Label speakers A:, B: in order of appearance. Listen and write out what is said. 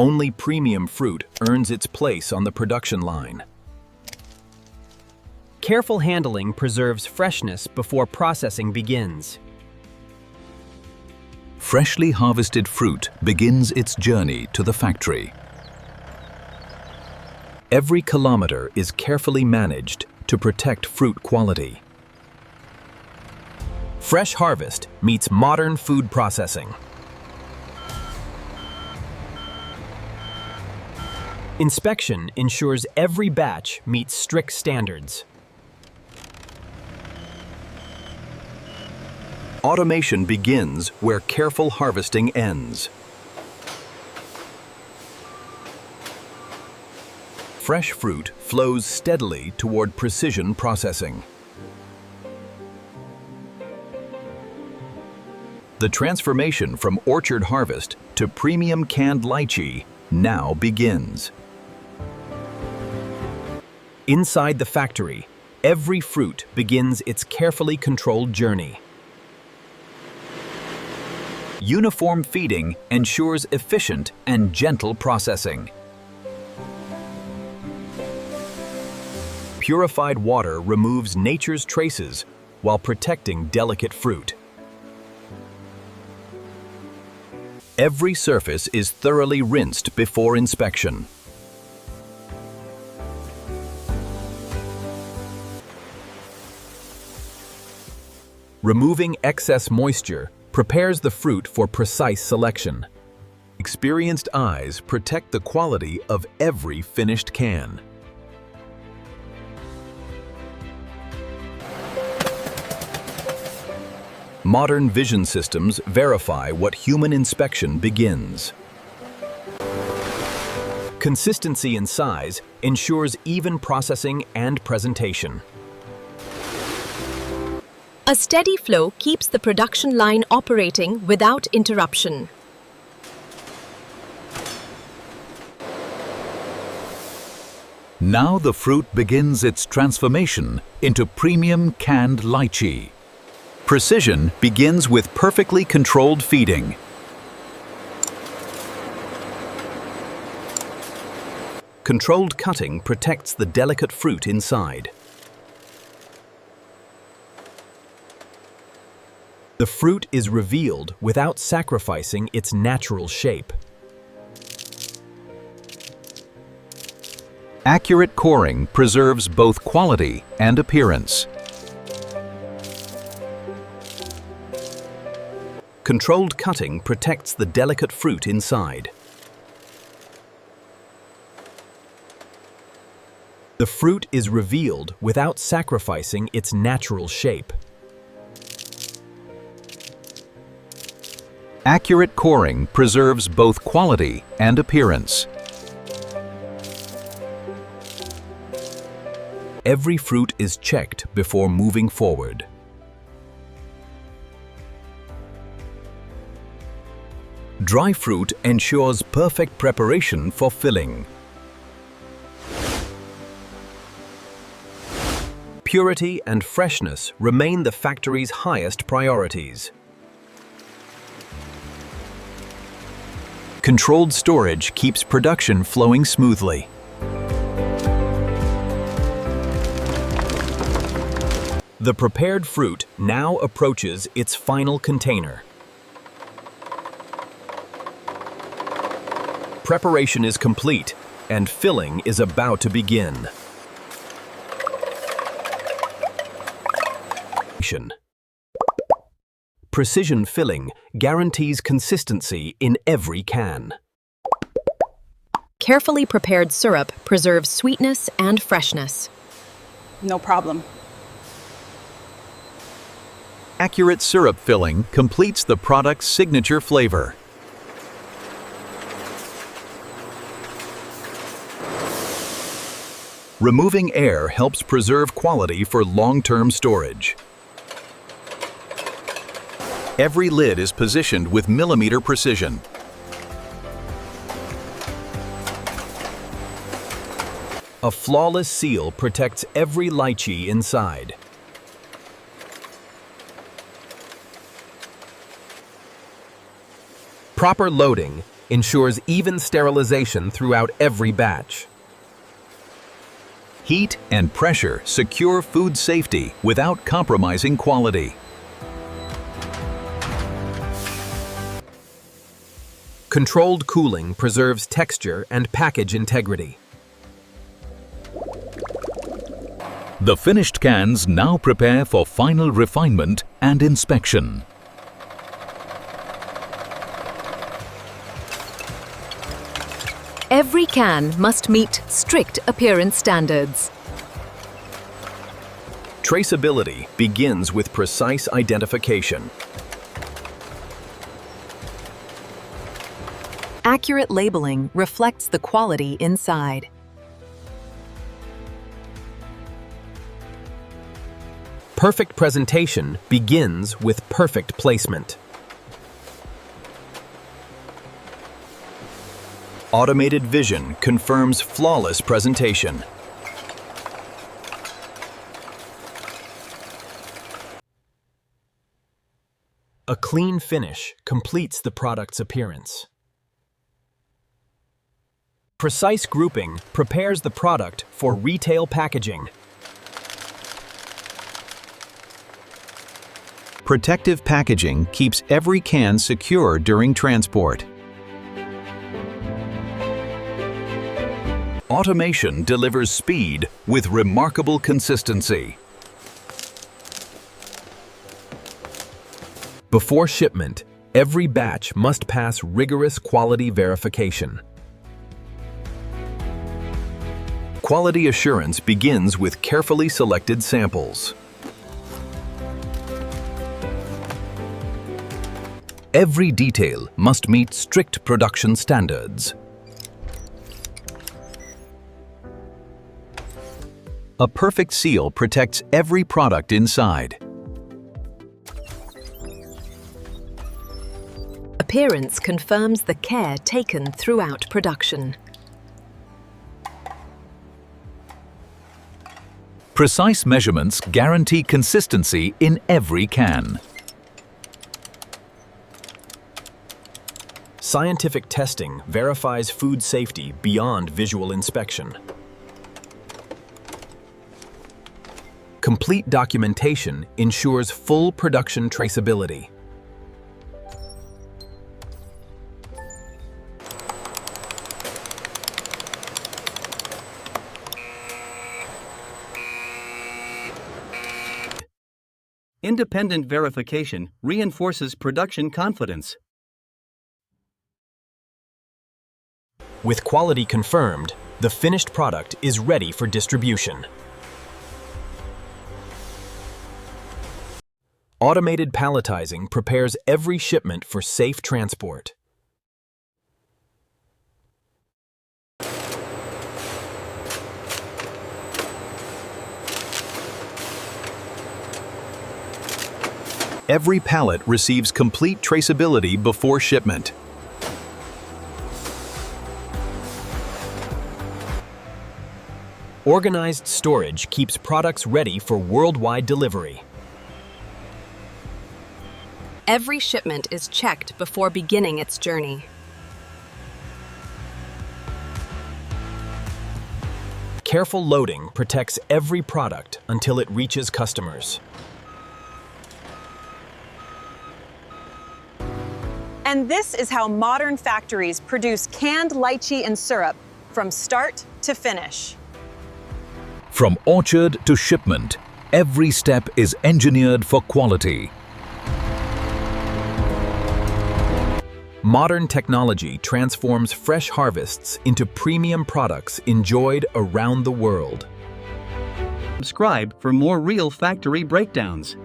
A: Only premium fruit earns its place on the production line.
B: Careful handling preserves freshness before processing begins.
A: Freshly harvested fruit begins its journey to the factory. Every kilometer is carefully managed to protect fruit quality. Fresh harvest meets modern food processing.
B: Inspection ensures every batch meets strict standards.
A: Automation begins where careful harvesting ends. Fresh fruit flows steadily toward precision processing. The transformation from orchard harvest to premium canned lychee now begins.
B: Inside the factory, every fruit begins its carefully controlled journey.
A: Uniform feeding ensures efficient and gentle processing. Purified water removes nature's traces while protecting delicate fruit. Every surface is thoroughly rinsed before inspection. Removing excess moisture prepares the fruit for precise selection. Experienced eyes protect the quality of every finished can. Modern vision systems verify what human inspection begins. Consistency in size ensures even processing and presentation.
C: A steady flow keeps the production line operating without interruption.
A: Now the fruit begins its transformation into premium canned lychee. Precision begins with perfectly controlled feeding. Controlled cutting protects the delicate fruit inside. The fruit is revealed without sacrificing its natural shape. Accurate coring preserves both quality and appearance. Controlled cutting protects the delicate fruit inside. The fruit is revealed without sacrificing its natural shape. Accurate coring preserves both quality and appearance. Every fruit is checked before moving forward. Dry fruit ensures perfect preparation for filling. Purity and freshness remain the factory's highest priorities. Controlled storage keeps production flowing smoothly. The prepared fruit now approaches its final container. Preparation is complete, and filling is about to begin. Precision filling guarantees consistency in every can.
C: Carefully prepared syrup preserves sweetness and freshness.
D: No problem.
A: Accurate syrup filling completes the product's signature flavor. Removing air helps preserve quality for long-term storage. Every lid is positioned with millimeter precision. A flawless seal protects every lychee inside. Proper loading
B: ensures even sterilization throughout every batch.
A: Heat and pressure secure food safety without compromising quality.
B: Controlled cooling preserves texture and package integrity.
A: The finished cans now prepare for final refinement and inspection.
C: Every can must meet strict appearance standards.
B: Traceability begins with precise identification.
C: Accurate labeling reflects the quality inside.
B: Perfect presentation begins with perfect placement. Automated vision confirms flawless presentation. A clean finish completes the product's appearance. Precise grouping prepares the product for retail packaging.
A: Protective packaging keeps every can secure during transport. Automation delivers speed with remarkable consistency.
B: Before shipment, every batch must pass rigorous quality verification. Quality assurance begins with carefully selected samples. Every detail must meet strict production standards. A perfect seal protects every product inside.
C: Appearance confirms the care taken throughout production.
A: Precise measurements guarantee consistency in every can.
B: Scientific testing verifies food safety beyond visual inspection. Complete documentation ensures full production traceability.
E: Independent verification reinforces production confidence.
B: With quality confirmed, the finished product is ready for distribution. Automated palletizing prepares every shipment for safe transport. Every pallet receives complete traceability before shipment. Organized storage keeps products ready for worldwide delivery.
C: Every shipment is checked before beginning its journey.
B: Careful loading protects every product until it reaches customers.
D: And this is how modern factories produce canned lychee and syrup from start to finish.
A: From orchard to shipment, every step is engineered for quality.
B: Modern technology transforms fresh harvests into premium products enjoyed around the world.
E: Subscribe for more real factory breakdowns.